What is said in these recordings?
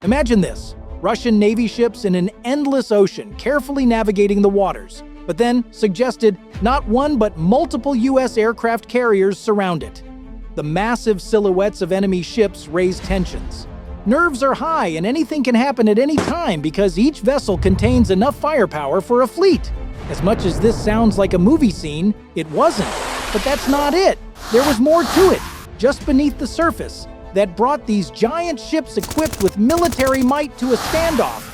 Imagine this: Russian Navy ships in an endless ocean, carefully navigating the waters, but then suggested not one but multiple U.S. aircraft carriers surround it. The massive silhouettes of enemy ships raise tensions. Nerves are high and anything can happen at any time because each vessel contains enough firepower for a fleet. As much as this sounds like a movie scene, it wasn't. But that's not it. There was more to it, just beneath the surface, that brought these giant ships equipped with military might to a standoff.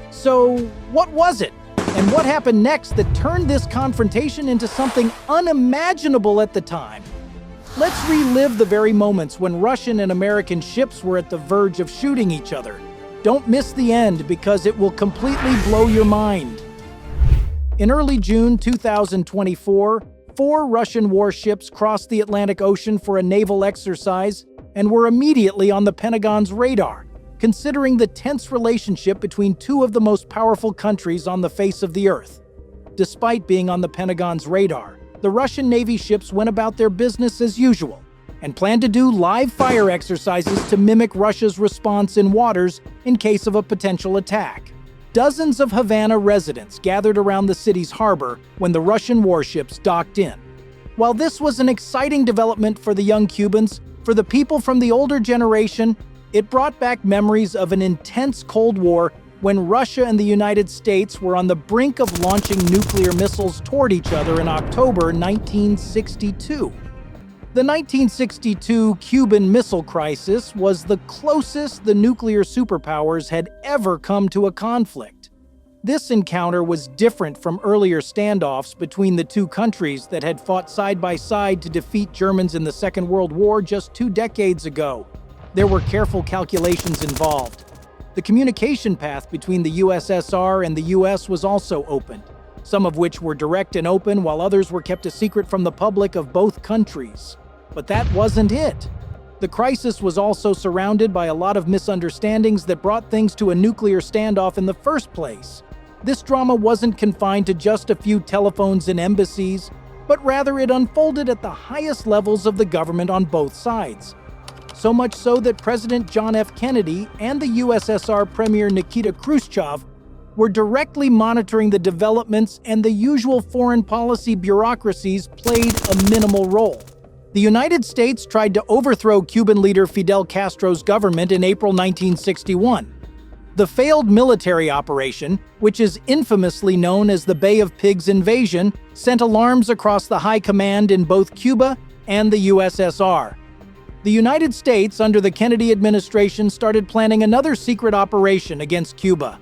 So, what was it? And what happened next that turned this confrontation into something unimaginable at the time? Let's relive the very moments when Russian and American ships were at the verge of shooting each other. Don't miss the end because it will completely blow your mind. In early June 2024, 4 Russian warships crossed the Atlantic Ocean for a naval exercise and were immediately on the Pentagon's radar, considering the tense relationship between 2 of the most powerful countries on the face of the Earth. Despite being on the Pentagon's radar, the Russian Navy ships went about their business as usual and planned to do live fire exercises to mimic Russia's response in waters in case of a potential attack. Dozens of Havana residents gathered around the city's harbor when the Russian warships docked in. While this was an exciting development for the young Cubans, for the people from the older generation, it brought back memories of an intense Cold War when Russia and the United States were on the brink of launching nuclear missiles toward each other in October 1962. The 1962 Cuban Missile Crisis was the closest the nuclear superpowers had ever come to a conflict. This encounter was different from earlier standoffs between the two countries that had fought side by side to defeat Germans in the Second World War just 2 decades ago. There were careful calculations involved. The communication path between the USSR and the US was also opened, some of which were direct and open while others were kept a secret from the public of both countries. But that wasn't it. The crisis was also surrounded by a lot of misunderstandings that brought things to a nuclear standoff in the first place. This drama wasn't confined to just a few telephones and embassies, but rather it unfolded at the highest levels of the government on both sides. So much so that President John F. Kennedy and the USSR Premier Nikita Khrushchev were directly monitoring the developments, and the usual foreign policy bureaucracies played a minimal role. The United States tried to overthrow Cuban leader Fidel Castro's government in April 1961. The failed military operation, which is infamously known as the Bay of Pigs invasion, sent alarms across the high command in both Cuba and the USSR. The United States, under the Kennedy administration, started planning another secret operation against Cuba.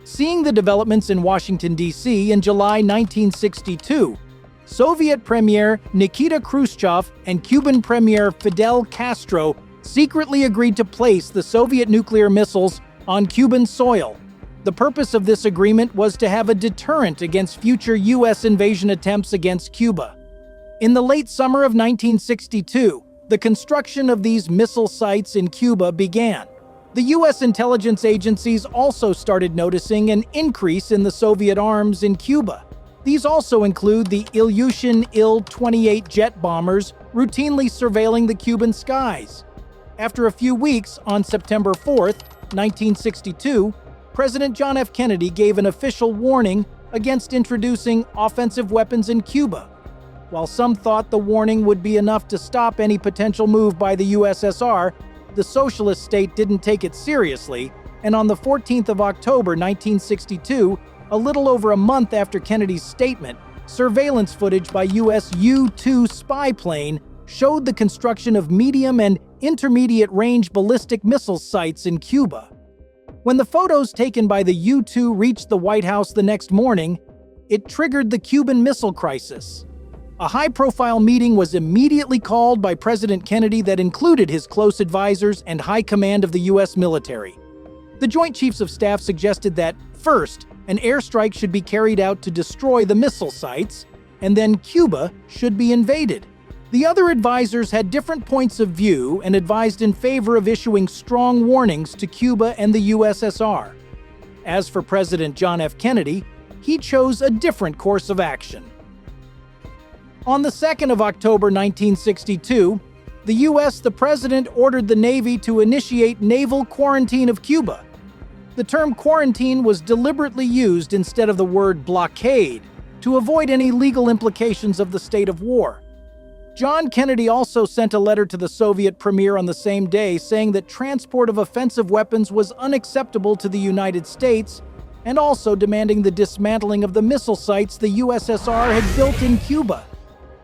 Seeing the developments in Washington, D.C. in July 1962, Soviet Premier Nikita Khrushchev and Cuban Premier Fidel Castro secretly agreed to place the Soviet nuclear missiles on Cuban soil. The purpose of this agreement was to have a deterrent against future U.S. invasion attempts against Cuba. In the late summer of 1962, the construction of these missile sites in Cuba began. The U.S. intelligence agencies also started noticing an increase in the Soviet arms in Cuba. These also include the Ilyushin Il-28 jet bombers routinely surveilling the Cuban skies. After a few weeks, on September 4th, 1962, President John F. Kennedy gave an official warning against introducing offensive weapons in Cuba. While some thought the warning would be enough to stop any potential move by the USSR, the socialist state didn't take it seriously, and on the 14th of October 1962, a little over a month after Kennedy's statement, surveillance footage by US U-2 spy plane showed the construction of medium and intermediate-range ballistic missile sites in Cuba. When the photos taken by the U-2 reached the White House the next morning, it triggered the Cuban Missile Crisis. A high-profile meeting was immediately called by President Kennedy that included his close advisors and high command of the U.S. military. The Joint Chiefs of Staff suggested that, first, an airstrike should be carried out to destroy the missile sites, and then Cuba should be invaded. The other advisors had different points of view and advised in favor of issuing strong warnings to Cuba and the USSR. As for President John F. Kennedy, he chose a different course of action. On the 2nd of October 1962, the President ordered the Navy to initiate naval quarantine of Cuba, The term quarantine was deliberately used instead of the word blockade to avoid any legal implications of the state of war. John Kennedy also sent a letter to the Soviet premier on the same day saying that transport of offensive weapons was unacceptable to the United States and also demanding the dismantling of the missile sites the USSR had built in Cuba.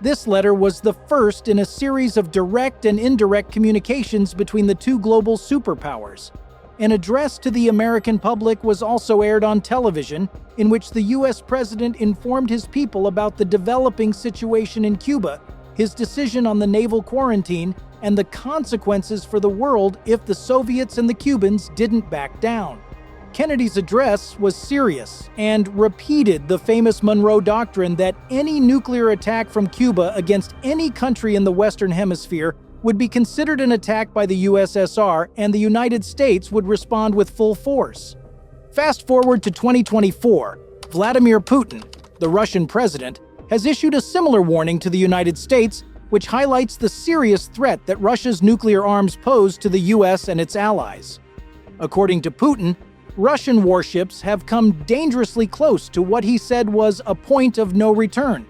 This letter was the first in a series of direct and indirect communications between the two global superpowers. An address to the American public was also aired on television, in which the U.S. president informed his people about the developing situation in Cuba, his decision on the naval quarantine, and the consequences for the world if the Soviets and the Cubans didn't back down. Kennedy's address was serious and repeated the famous Monroe Doctrine that any nuclear attack from Cuba against any country in the Western Hemisphere would be considered an attack by the USSR, and the United States would respond with full force. Fast forward to 2024, Vladimir Putin, the Russian president, has issued a similar warning to the United States, which highlights the serious threat that Russia's nuclear arms pose to the US and its allies. According to Putin, Russian warships have come dangerously close to what he said was a point of no return.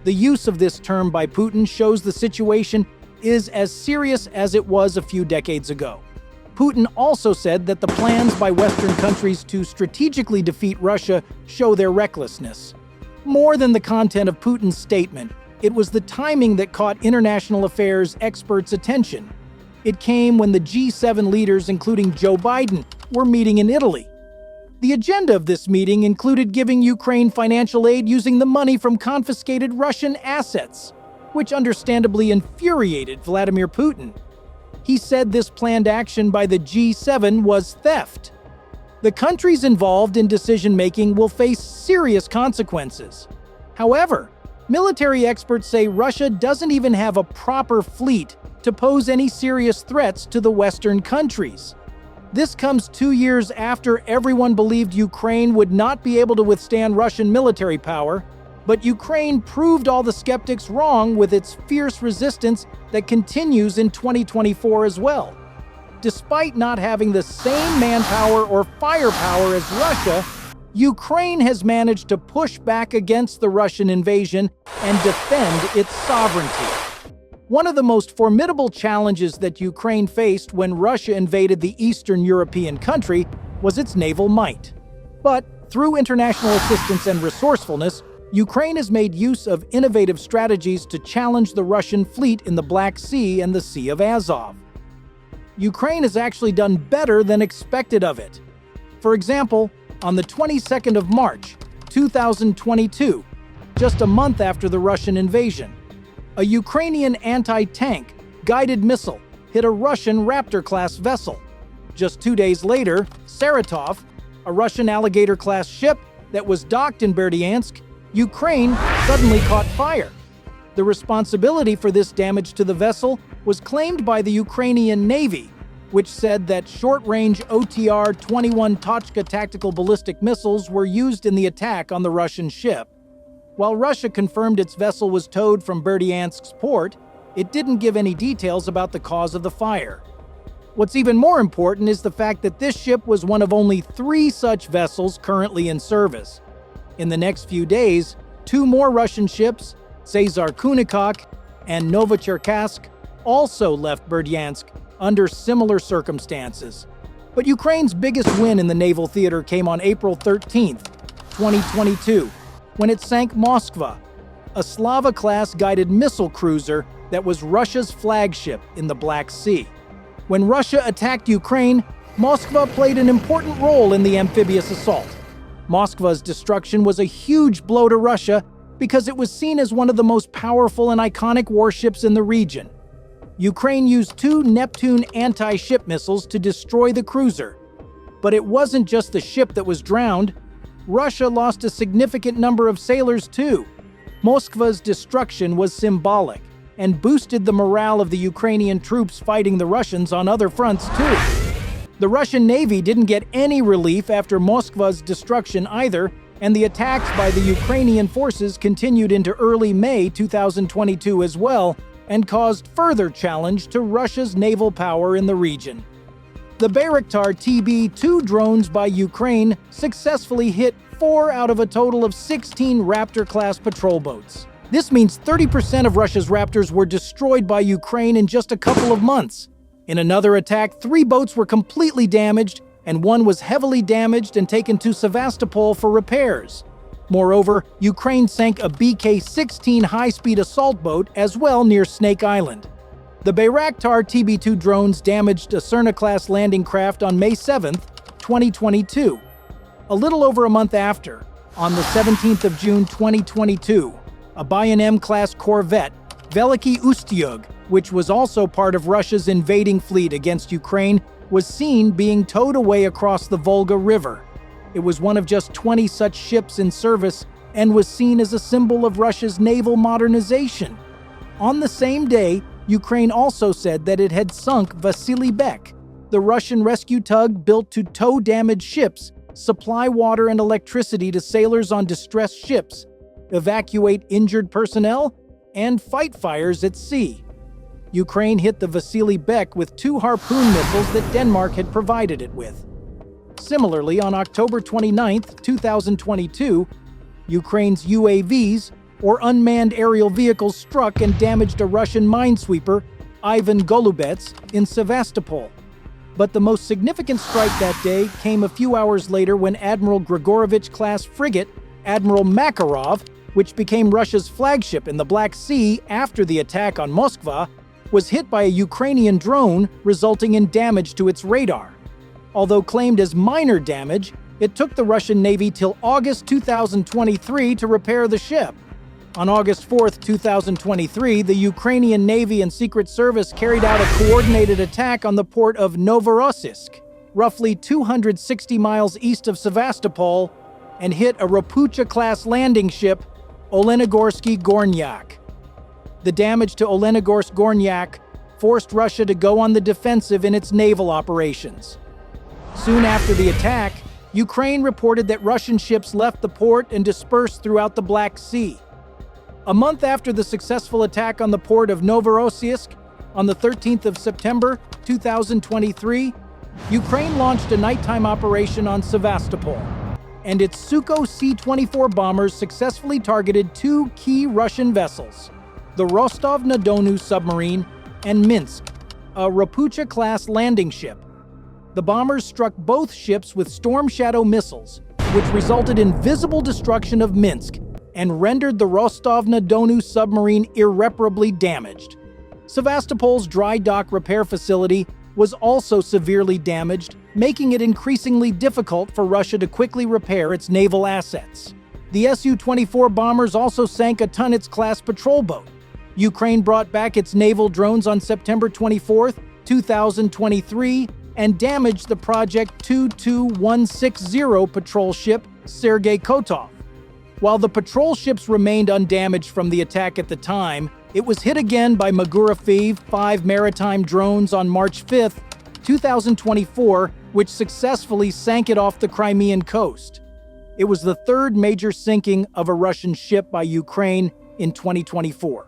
The use of this term by Putin shows the situation is as serious as it was a few decades ago. Putin also said that the plans by Western countries to strategically defeat Russia show their recklessness. More than the content of Putin's statement, it was the timing that caught international affairs experts' attention. It came when the G7 leaders, including Joe Biden, were meeting in Italy. The agenda of this meeting included giving Ukraine financial aid using the money from confiscated Russian assets, which understandably infuriated Vladimir Putin. He said this planned action by the G7 was theft. The countries involved in decision-making will face serious consequences. However, military experts say Russia doesn't even have a proper fleet to pose any serious threats to the Western countries. This comes 2 years after everyone believed Ukraine would not be able to withstand Russian military power, but Ukraine proved all the skeptics wrong with its fierce resistance that continues in 2024 as well. Despite not having the same manpower or firepower as Russia, Ukraine has managed to push back against the Russian invasion and defend its sovereignty. One of the most formidable challenges that Ukraine faced when Russia invaded the Eastern European country was its naval might. But through international assistance and resourcefulness, Ukraine has made use of innovative strategies to challenge the Russian fleet in the Black Sea and the Sea of Azov. Ukraine has actually done better than expected of it. For example, on the 22nd of March, 2022, just a month after the Russian invasion, a Ukrainian anti-tank guided missile hit a Russian Raptor-class vessel. Just 2 days later, Saratov, a Russian Alligator-class ship that was docked in Berdyansk, Ukraine, suddenly caught fire. The responsibility for this damage to the vessel was claimed by the Ukrainian Navy, which said that short-range OTR-21 Tochka tactical ballistic missiles were used in the attack on the Russian ship. While Russia confirmed its vessel was towed from Berdyansk's port, it didn't give any details about the cause of the fire. What's even more important is the fact that this ship was one of only 3 such vessels currently in service. In the next few days, 2 more Russian ships, Cesar Kunikok and Novocherkassk, also left Berdyansk under similar circumstances. But Ukraine's biggest win in the naval theater came on April 13, 2022, when it sank Moskva, a Slava-class guided missile cruiser that was Russia's flagship in the Black Sea. When Russia attacked Ukraine, Moskva played an important role in the amphibious assault. Moskva's destruction was a huge blow to Russia because it was seen as one of the most powerful and iconic warships in the region. Ukraine used 2 Neptune anti-ship missiles to destroy the cruiser. But it wasn't just the ship that was drowned. Russia lost a significant number of sailors too. Moskva's destruction was symbolic and boosted the morale of the Ukrainian troops fighting the Russians on other fronts too. The Russian Navy didn't get any relief after Moskva's destruction either, and the attacks by the Ukrainian forces continued into early May 2022 as well, and caused further challenge to Russia's naval power in the region. The Bayraktar TB2 drones by Ukraine successfully hit 4 out of a total of 16 Raptor-class patrol boats. This means 30% of Russia's Raptors were destroyed by Ukraine in just a couple of months. In another attack, 3 boats were completely damaged, and 1 was heavily damaged and taken to Sevastopol for repairs. Moreover, Ukraine sank a BK-16 high-speed assault boat as well near Snake Island. The Bayraktar TB2 drones damaged a Cerna-class landing craft on May 7, 2022. A little over a month after, on the 17th of June 2022, a Bayan-M-class corvette, Veliki Ustyug, which was also part of Russia's invading fleet against Ukraine, was seen being towed away across the Volga River. It was one of just 20 such ships in service and was seen as a symbol of Russia's naval modernization. On the same day, Ukraine also said that it had sunk Vasily Bek, the Russian rescue tug built to tow damaged ships, supply water and electricity to sailors on distressed ships, evacuate injured personnel, and fight fires at sea. Ukraine hit the Vasily Bek with 2 Harpoon missiles that Denmark had provided it with. Similarly, on October 29, 2022, Ukraine's UAVs, or unmanned aerial vehicles, struck and damaged a Russian minesweeper, Ivan Golubets, in Sevastopol. But the most significant strike that day came a few hours later when Admiral Grigorovich-class frigate, Admiral Makarov, which became Russia's flagship in the Black Sea after the attack on Moskva, was hit by a Ukrainian drone, resulting in damage to its radar. Although claimed as minor damage, it took the Russian Navy till August 2023 to repair the ship. On August 4, 2023, the Ukrainian Navy and Secret Service carried out a coordinated attack on the port of Novorossiysk, roughly 260 miles east of Sevastopol, and hit a Rapucha-class landing ship, Olenogorsky Gornyak. The damage to Olenogorsk Gornyak forced Russia to go on the defensive in its naval operations. Soon after the attack, Ukraine reported that Russian ships left the port and dispersed throughout the Black Sea. A month after the successful attack on the port of Novorossiysk, on the 13th of September 2023, Ukraine launched a nighttime operation on Sevastopol, and its Sukhoi C-24 bombers successfully targeted 2 key Russian vessels, the Rostov-na-Donu submarine and Minsk, a Rapucha-class landing ship. The bombers struck both ships with Storm Shadow missiles, which resulted in visible destruction of Minsk and rendered the Rostov-na-Donu submarine irreparably damaged. Sevastopol's dry dock repair facility was also severely damaged, making it increasingly difficult for Russia to quickly repair its naval assets. The Su-24 bombers also sank a Tunets-class patrol boat. Ukraine brought back its naval drones on September 24, 2023, and damaged the Project 22160 patrol ship Sergei Kotov. While the patrol ships remained undamaged from the attack at the time, it was hit again by Magura 5 maritime drones on March 5, 2024, which successfully sank it off the Crimean coast. It was the 3rd major sinking of a Russian ship by Ukraine in 2024.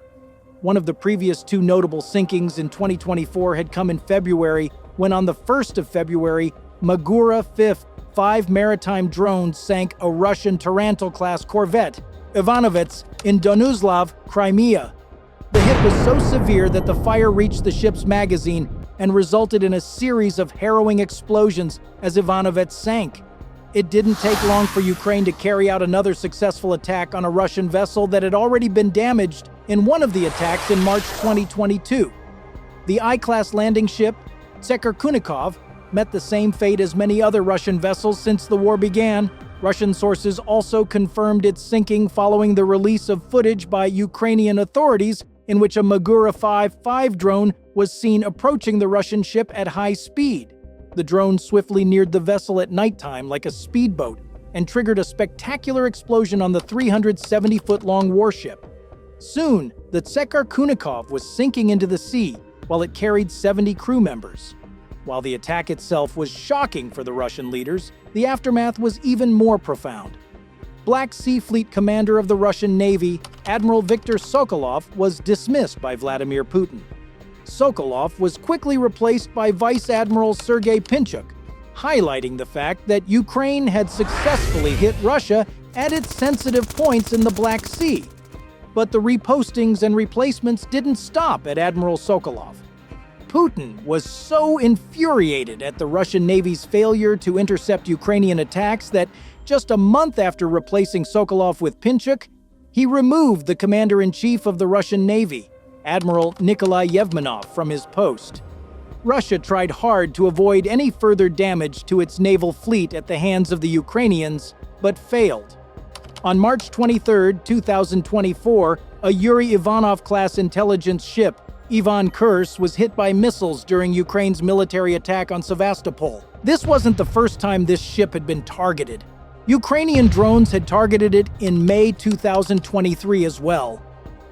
One of the previous 2 notable sinkings in 2024 had come in February, when on the 1st of February, Magura 5 maritime drones sank a Russian Tarantul-class corvette, Ivanovets, in Donuslav, Crimea. The hit was so severe that the fire reached the ship's magazine and resulted in a series of harrowing explosions as Ivanovets sank. It didn't take long for Ukraine to carry out another successful attack on a Russian vessel that had already been damaged in one of the attacks in March 2022. The I-class landing ship, Tsekar met the same fate as many other Russian vessels since the war began. Russian sources also confirmed its sinking following the release of footage by Ukrainian authorities in which a Magura 5 drone was seen approaching the Russian ship at high speed. The drone swiftly neared the vessel at nighttime like a speedboat and triggered a spectacular explosion on the 370-foot-long warship. Soon, the Tsekar was sinking into the sea while it carried 70 crew members. While the attack itself was shocking for the Russian leaders, the aftermath was even more profound. Black Sea Fleet commander of the Russian Navy, Admiral Viktor Sokolov, was dismissed by Vladimir Putin. Sokolov was quickly replaced by Vice Admiral Sergei Pinchuk, highlighting the fact that Ukraine had successfully hit Russia at its sensitive points in the Black Sea. But the repostings and replacements didn't stop at Admiral Sokolov. Putin was so infuriated at the Russian Navy's failure to intercept Ukrainian attacks that just a month after replacing Sokolov with Pinchuk, he removed the commander-in-chief of the Russian Navy, Admiral Nikolai Yevmenov, from his post. Russia tried hard to avoid any further damage to its naval fleet at the hands of the Ukrainians, but failed. On March 23, 2024, a Yuri Ivanov-class intelligence ship, Ivan Kurs, was hit by missiles during Ukraine's military attack on Sevastopol. This wasn't the first time this ship had been targeted. Ukrainian drones had targeted it in May 2023 as well.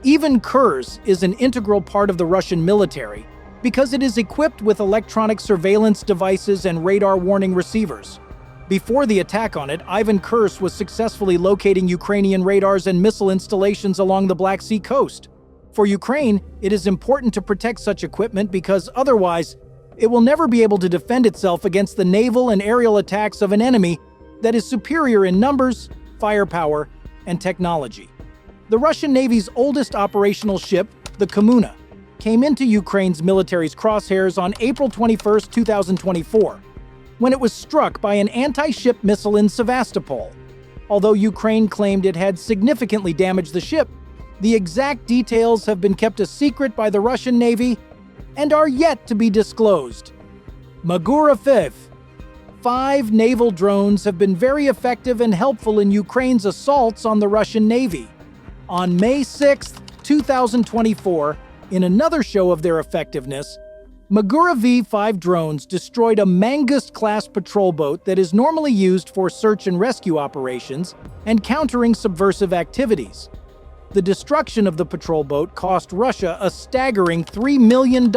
Ivan Kurs is an integral part of the Russian military because it is equipped with electronic surveillance devices and radar warning receivers. Before the attack on it, Ivan Kurs was successfully locating Ukrainian radars and missile installations along the Black Sea coast. For Ukraine, it is important to protect such equipment because otherwise, it will never be able to defend itself against the naval and aerial attacks of an enemy that is superior in numbers, firepower, and technology. The Russian Navy's oldest operational ship, the Kommuna, came into Ukraine's military's crosshairs on April 21, 2024, when it was struck by an anti-ship missile in Sevastopol. Although Ukraine claimed it had significantly damaged the ship, the exact details have been kept a secret by the Russian Navy and are yet to be disclosed. Magura 5 naval drones have been very effective and helpful in Ukraine's assaults on the Russian Navy. On May 6, 2024, in another show of their effectiveness, Magura V-5 drones destroyed a Mangust-class patrol boat that is normally used for search and rescue operations and countering subversive activities. The destruction of the patrol boat cost Russia a staggering $3 million.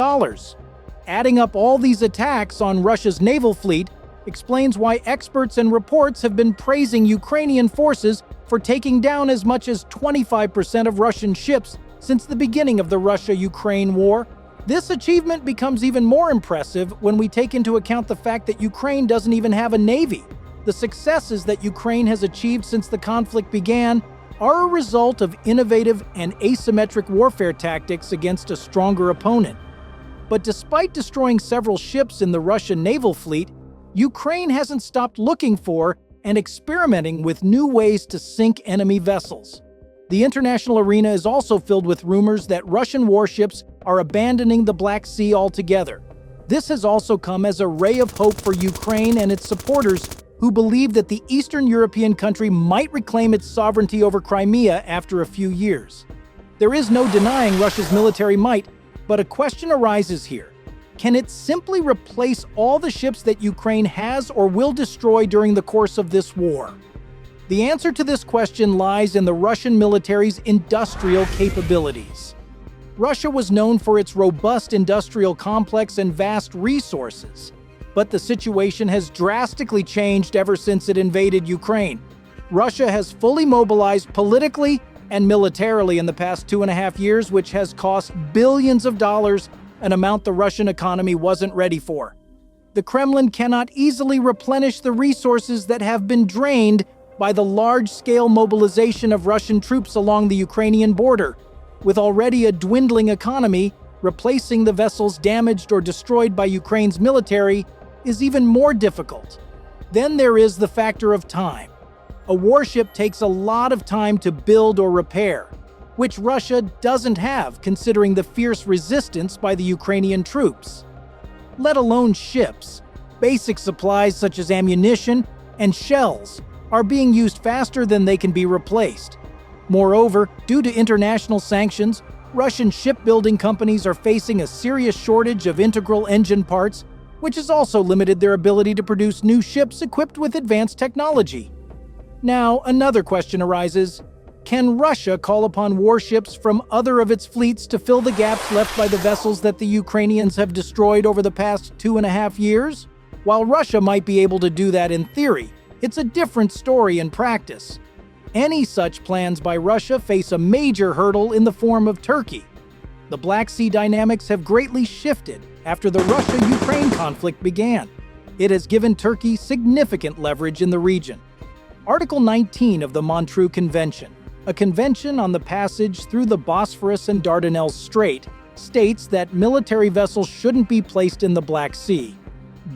Adding up all these attacks on Russia's naval fleet explains why experts and reports have been praising Ukrainian forces for taking down as much as 25% of Russian ships since the beginning of the Russia-Ukraine war. This achievement becomes even more impressive when we take into account the fact that Ukraine doesn't even have a navy. The successes that Ukraine has achieved since the conflict began are a result of innovative and asymmetric warfare tactics against a stronger opponent. But despite destroying several ships in the Russian naval fleet, Ukraine hasn't stopped looking for and experimenting with new ways to sink enemy vessels. The international arena is also filled with rumors that Russian warships are abandoning the Black Sea altogether. This has also come as a ray of hope for Ukraine and its supporters who believe that the Eastern European country might reclaim its sovereignty over Crimea after a few years. There is no denying Russia's military might, but a question arises here. Can it simply replace all the ships that Ukraine has or will destroy during the course of this war? The answer to this question lies in the Russian military's industrial capabilities. Russia was known for its robust industrial complex and vast resources, but the situation has drastically changed ever since it invaded Ukraine. Russia has fully mobilized politically and militarily in the past 2.5 years, which has cost billions of dollars, an amount the Russian economy wasn't ready for. The Kremlin cannot easily replenish the resources that have been drained by the large-scale mobilization of Russian troops along the Ukrainian border. With already a dwindling economy, replacing the vessels damaged or destroyed by Ukraine's military is even more difficult. Then there is the factor of time. A warship takes a lot of time to build or repair, which Russia doesn't have considering the fierce resistance by the Ukrainian troops. Let alone ships, basic supplies such as ammunition and shells are being used faster than they can be replaced. Moreover, due to international sanctions, Russian shipbuilding companies are facing a serious shortage of integral engine parts, which has also limited their ability to produce new ships equipped with advanced technology. Now, another question arises. Can Russia call upon warships from other of its fleets to fill the gaps left by the vessels that the Ukrainians have destroyed over the past 2.5 years? While Russia might be able to do that in theory, it's a different story in practice. Any such plans by Russia face a major hurdle in the form of Turkey. The Black Sea dynamics have greatly shifted after the Russia-Ukraine conflict began. It has given Turkey significant leverage in the region. Article 19 of the Montreux Convention, a convention on the passage through the Bosphorus and Dardanelles Strait, states that military vessels shouldn't be placed in the Black Sea.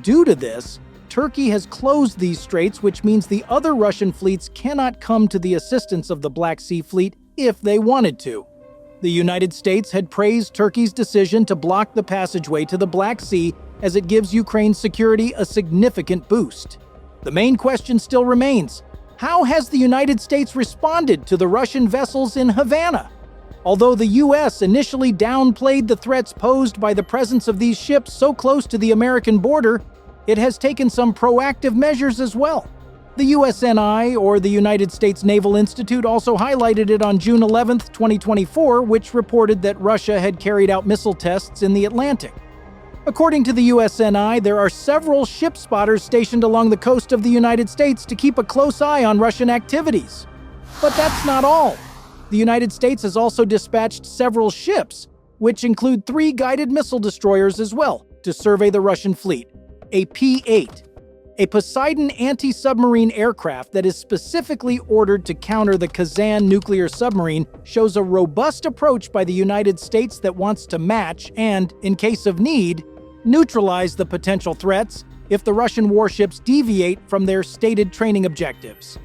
Due to this, Turkey has closed these straits, which means the other Russian fleets cannot come to the assistance of the Black Sea Fleet if they wanted to. The United States had praised Turkey's decision to block the passageway to the Black Sea as it gives Ukraine's security a significant boost. The main question still remains: how has the United States responded to the Russian vessels in Havana? Although the U.S. initially downplayed the threats posed by the presence of these ships so close to the American border, it has taken some proactive measures as well. The USNI, or the United States Naval Institute, also highlighted it on June 11, 2024, which reported that Russia had carried out missile tests in the Atlantic. According to the USNI, there are several ship spotters stationed along the coast of the United States to keep a close eye on Russian activities. But that's not all. The United States has also dispatched several ships, which include 3 guided missile destroyers as well, to survey the Russian fleet. A P-8, a Poseidon anti-submarine aircraft that is specifically ordered to counter the Kazan nuclear submarine, shows a robust approach by the United States that wants to match and, in case of need, neutralize the potential threats if the Russian warships deviate from their stated training objectives.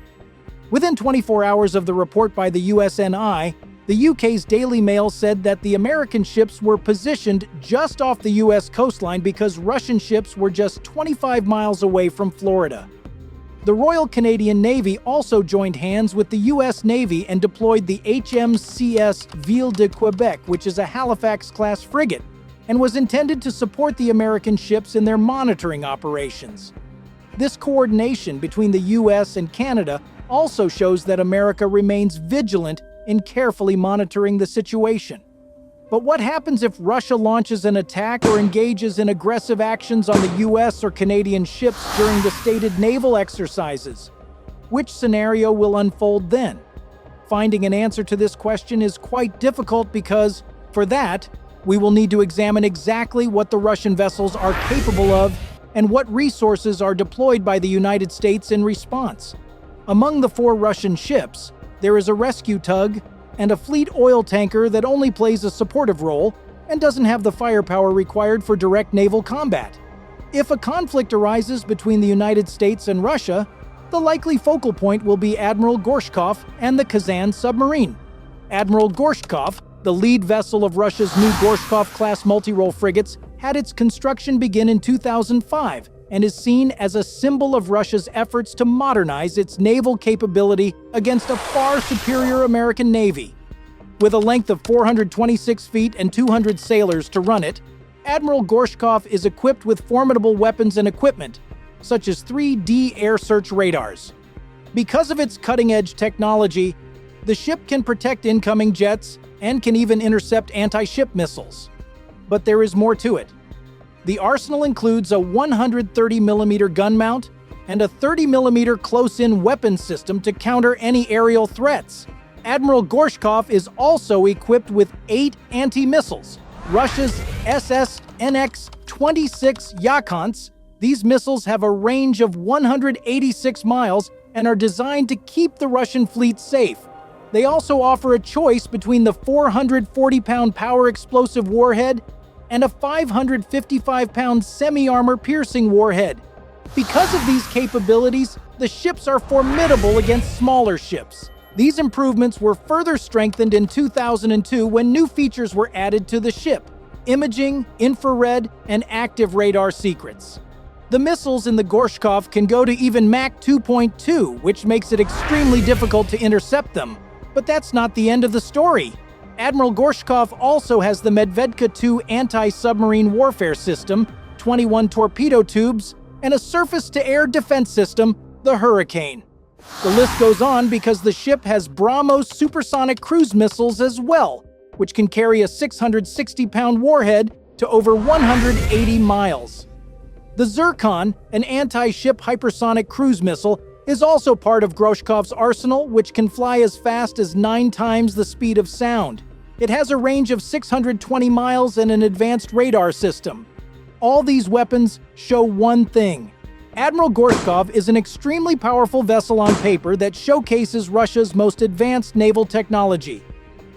Within 24 hours of the report by the USNI, the UK's Daily Mail said that the American ships were positioned just off the US coastline because Russian ships were just 25 miles away from Florida. The Royal Canadian Navy also joined hands with the US Navy and deployed the HMCS Ville de Quebec, which is a Halifax-class frigate, and was intended to support the American ships in their monitoring operations. This coordination between the US and Canada also shows that America remains vigilant in carefully monitoring the situation. But what happens if Russia launches an attack or engages in aggressive actions on the US or Canadian ships during the stated naval exercises? Which scenario will unfold then? Finding an answer to this question is quite difficult because, for that, we will need to examine exactly what the Russian vessels are capable of and what resources are deployed by the United States in response. Among the 4 Russian ships, there is a rescue tug and a fleet oil tanker that only plays a supportive role and doesn't have the firepower required for direct naval combat. If a conflict arises between the United States and Russia, the likely focal point will be Admiral Gorshkov and the Kazan submarine. Admiral Gorshkov, the lead vessel of Russia's new Gorshkov-class multi-role frigates, had its construction begin in 2005 and is seen as a symbol of Russia's efforts to modernize its naval capability against a far superior American Navy. With a length of 426 feet and 200 sailors to run it, Admiral Gorshkov is equipped with formidable weapons and equipment, such as 3D air search radars. Because of its cutting-edge technology, the ship can protect incoming jets and can even intercept anti-ship missiles. But there is more to it. The arsenal includes a 130mm gun mount and a 30mm close-in weapon system to counter any aerial threats. Admiral Gorshkov is also equipped with 8 anti-missiles, Russia's SS-NX-26 Yakonts. These missiles have a range of 186 miles and are designed to keep the Russian fleet safe. They also offer a choice between the 440-pound power explosive warhead and a 555-pound semi-armor piercing warhead. Because of these capabilities, the ships are formidable against smaller ships. These improvements were further strengthened in 2002 when new features were added to the ship: imaging, infrared, and active radar secrets. The missiles in the Gorshkov can go to even Mach 2.2, which makes it extremely difficult to intercept them. But that's not the end of the story. Admiral Gorshkov also has the Medvedka 2 anti-submarine warfare system, 21 torpedo tubes, and a surface-to-air defense system, the Hurricane. The list goes on because the ship has BrahMos supersonic cruise missiles as well, which can carry a 660-pound warhead to over 180 miles. The Zircon, an anti-ship hypersonic cruise missile, is also part of Gorshkov's arsenal, which can fly as fast as 9 times the speed of sound. It has a range of 620 miles and an advanced radar system. All these weapons show one thing. Admiral Gorshkov is an extremely powerful vessel on paper that showcases Russia's most advanced naval technology.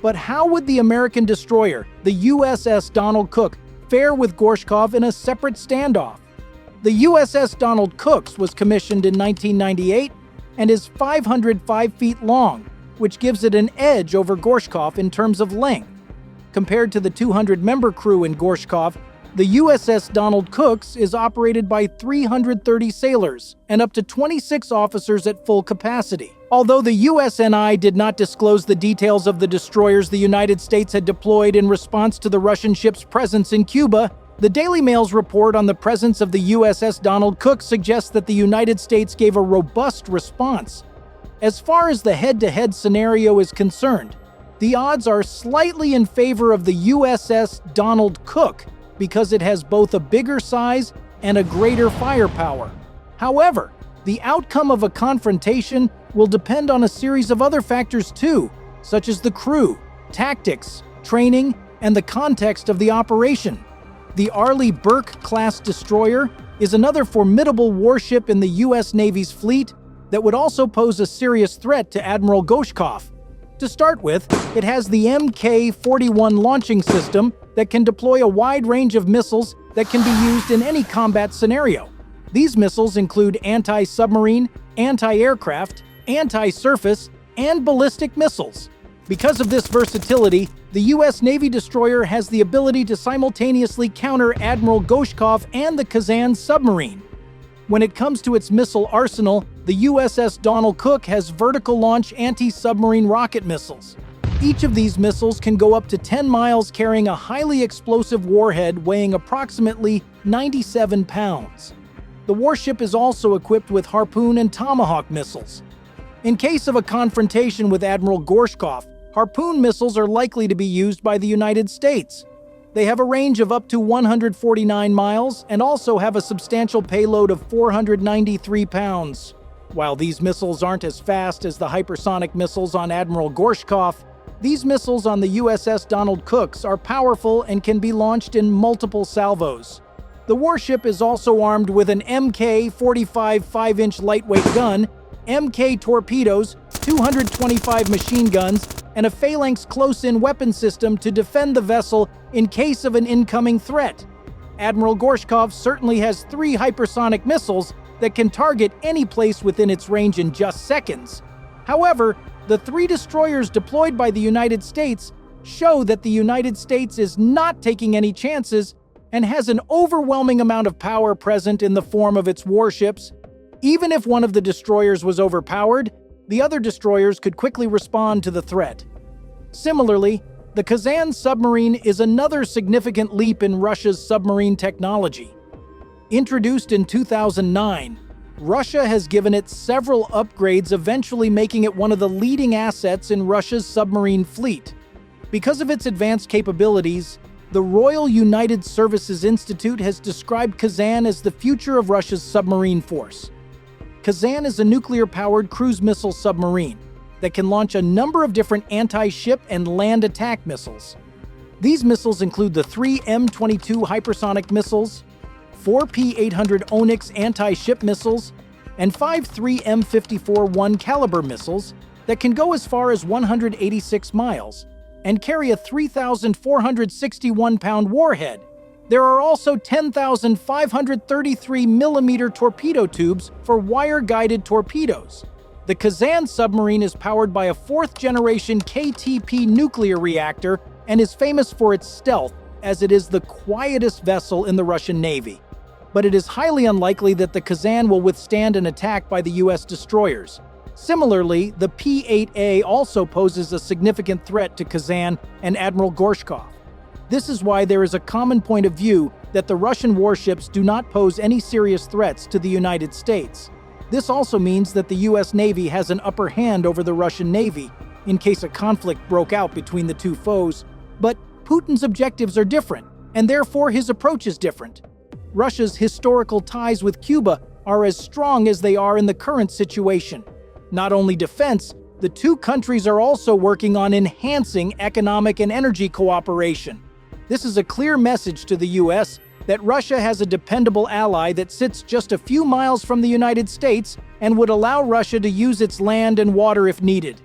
But how would the American destroyer, the USS Donald Cook, fare with Gorshkov in a separate standoff? The USS Donald Cook was commissioned in 1998 and is 505 feet long, which gives it an edge over Gorshkov in terms of length. Compared to the 200-member crew in Gorshkov, the USS Donald Cook is operated by 330 sailors and up to 26 officers at full capacity. Although the USNI did not disclose the details of the destroyers the United States had deployed in response to the Russian ship's presence in Cuba, the Daily Mail's report on the presence of the USS Donald Cook suggests that the United States gave a robust response. As far as the head-to-head scenario is concerned, the odds are slightly in favor of the USS Donald Cook because it has both a bigger size and a greater firepower. However, the outcome of a confrontation will depend on a series of other factors too, such as the crew, tactics, training, and the context of the operation. The Arleigh Burke-class destroyer is another formidable warship in the U.S. Navy's fleet that would also pose a serious threat to Admiral Gorshkov. To start with, it has the Mk-41 launching system that can deploy a wide range of missiles that can be used in any combat scenario. These missiles include anti-submarine, anti-aircraft, anti-surface, and ballistic missiles. Because of this versatility, the U.S. Navy destroyer has the ability to simultaneously counter Admiral Gorshkov and the Kazan submarine. When it comes to its missile arsenal, the USS Donald Cook has vertical launch anti-submarine rocket missiles. Each of these missiles can go up to 10 miles carrying a highly explosive warhead weighing approximately 97 pounds. The warship is also equipped with Harpoon and Tomahawk missiles. In case of a confrontation with Admiral Gorshkov, Harpoon missiles are likely to be used by the United States. They have a range of up to 149 miles and also have a substantial payload of 493 pounds. While these missiles aren't as fast as the hypersonic missiles on Admiral Gorshkov, these missiles on the USS Donald Cook are powerful and can be launched in multiple salvos. The warship is also armed with an Mk-45 5-inch lightweight gun, Mk torpedoes, 225 machine guns, and a phalanx close-in weapon system to defend the vessel in case of an incoming threat. Admiral Gorshkov certainly has 3 hypersonic missiles that can target any place within its range in just seconds. However, the 3 destroyers deployed by the United States show that the United States is not taking any chances and has an overwhelming amount of power present in the form of its warships. Even if one of the destroyers was overpowered, the other destroyers could quickly respond to the threat. Similarly, the Kazan submarine is another significant leap in Russia's submarine technology. Introduced in 2009, Russia has given it several upgrades, eventually making it one of the leading assets in Russia's submarine fleet. Because of its advanced capabilities, the Royal United Services Institute has described Kazan as the future of Russia's submarine force. Kazan is a nuclear-powered cruise missile submarine that can launch a number of different anti-ship and land attack missiles. These missiles include the 3 M22 hypersonic missiles, 4 P-800 Onyx anti-ship missiles, and 5 3 M54 1-caliber missiles that can go as far as 186 miles and carry a 3,461-pound warhead. There are also 10,533mm torpedo tubes for wire-guided torpedoes. The Kazan submarine is powered by a 4th-generation KTP nuclear reactor and is famous for its stealth, as it is the quietest vessel in the Russian Navy. But it is highly unlikely that the Kazan will withstand an attack by the U.S. destroyers. Similarly, the P-8A also poses a significant threat to Kazan and Admiral Gorshkov. This is why there is a common point of view that the Russian warships do not pose any serious threats to the United States. This also means that the U.S. Navy has an upper hand over the Russian Navy in case a conflict broke out between the two foes. But Putin's objectives are different, and therefore his approach is different. Russia's historical ties with Cuba are as strong as they are in the current situation. Not only defense, The two countries are also working on enhancing economic and energy cooperation. This is a clear message to the U.S. that Russia has a dependable ally that sits just a few miles from the United States and would allow Russia to use its land and water if needed.